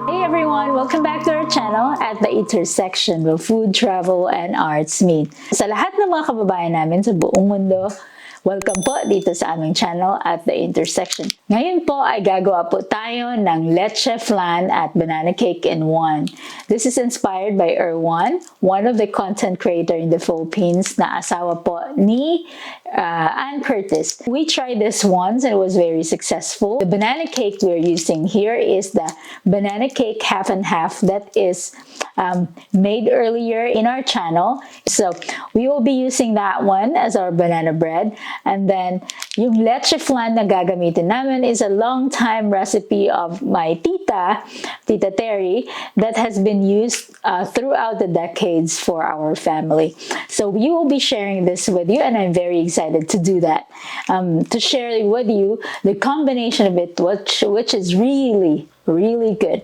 Hey everyone! Welcome back to our channel at the intersection where food, travel, and arts meet. Sa lahat ng mga kababayan namin sa buong mundo, welcome po dito sa aming channel at the intersection. Ngayon po ay gagawa po tayo ng leche flan at banana cake in one. This is inspired by Erwan, one of the content creator in the Philippines na asawa po ni Ann Curtis. We tried this once and it was very successful. The banana cake we're using here is the banana cake half and half that is made earlier in our channel. So we will be using that one as our banana bread. And then yung leche flan na gagamitin namin is a long time recipe of my Tita Terry, that has been used throughout the decades for our family. So we will be sharing this with you and I'm very excited to do that. To share with you the combination of it, which is really, really good.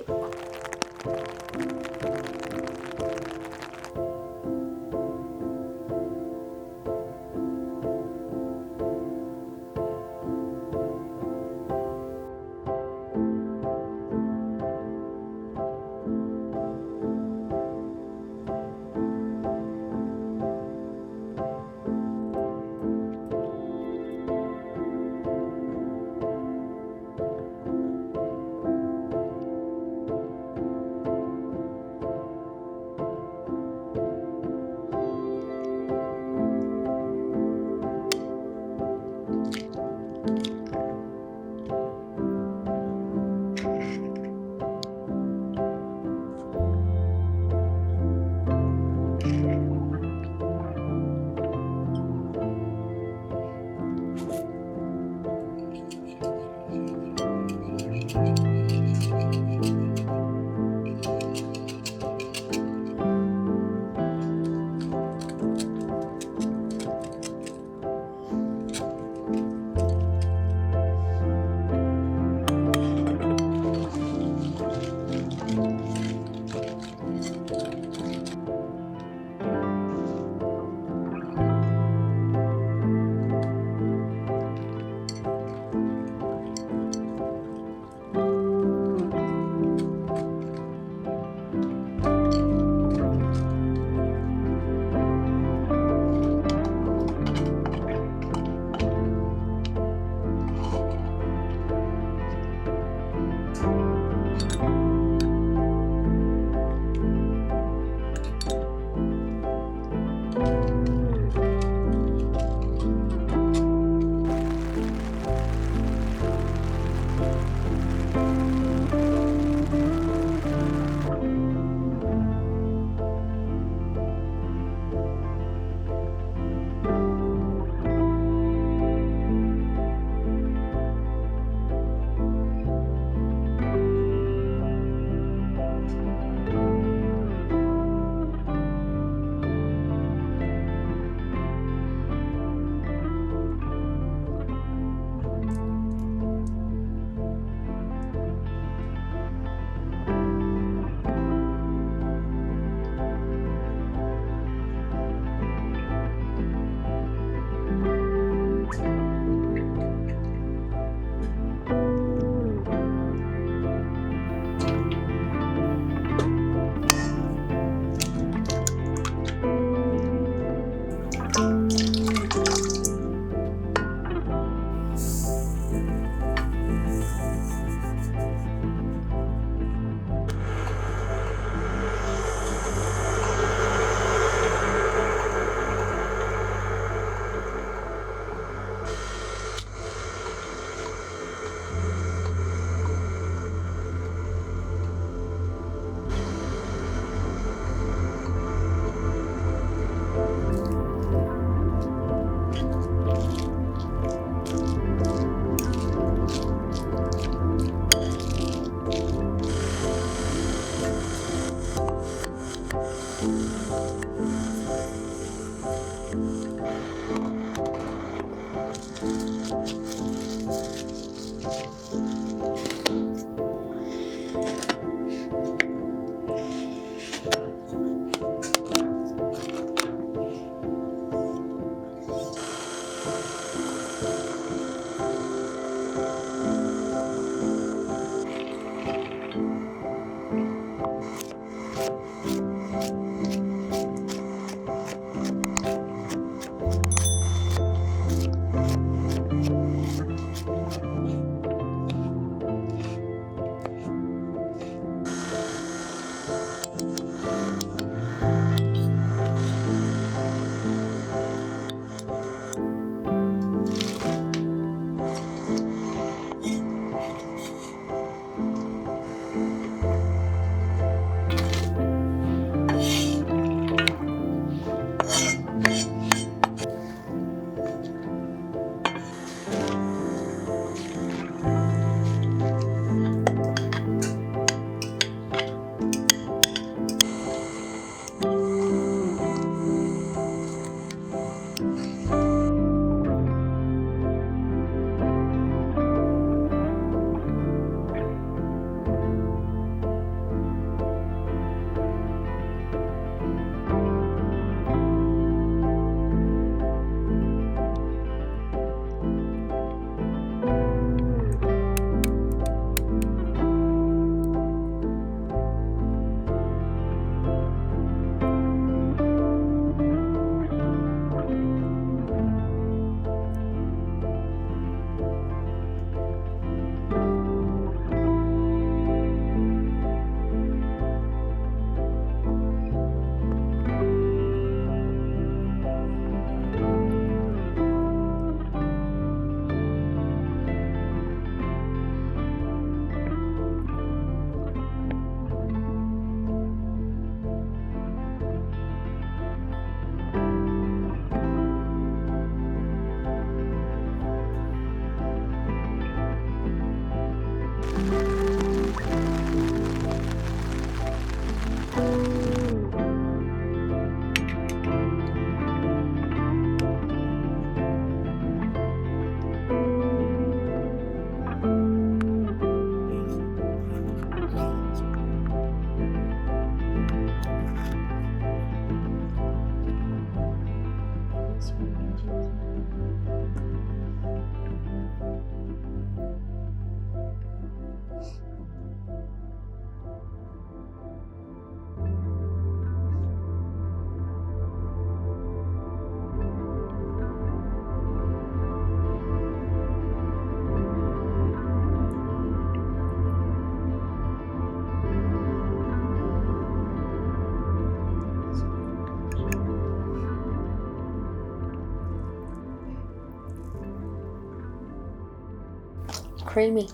Creamy.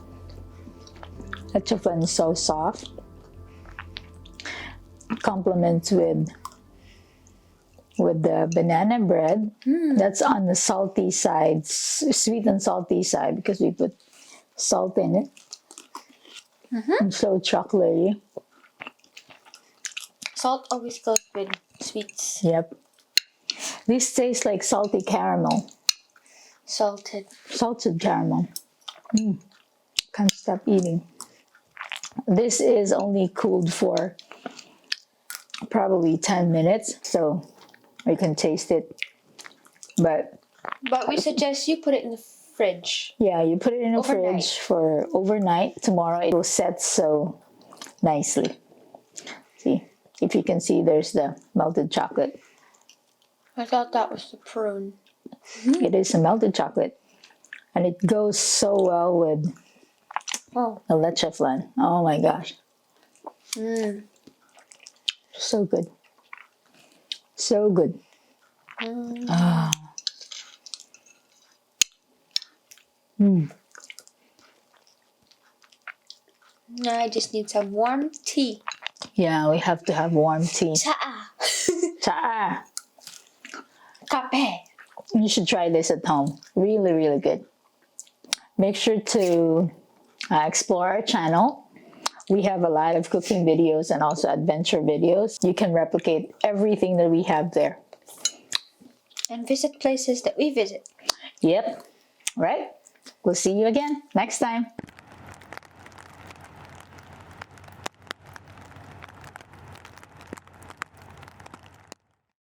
Leche flan is so soft. Complements with the banana bread. That's on the salty side, sweet and salty side, because we put salt in it. And so chocolatey. Salt always goes with sweets. Yep. This tastes like salty caramel. Salted. Salted caramel. Can't stop eating. This is only cooled for probably 10 minutes, so you can taste it. But we suggest you put it in the fridge. yeah, you put it in a Overnight. fridge for overnight. Tomorrow it will set so nicely. See, if you can see, there's the melted chocolate. I thought that was the prune. It is a melted chocolate, and it goes so well with the leche flan. Oh my gosh. So good. So good. Now I just need some warm tea. Yeah, we have to have warm tea. Cha. Cha. Kape. You should try this at home. Really, really good. Make sure to explore our channel. We have a lot of cooking videos and also adventure videos. You can replicate everything that we have there. And visit places that we visit. Yep. Right? We'll see you again next time.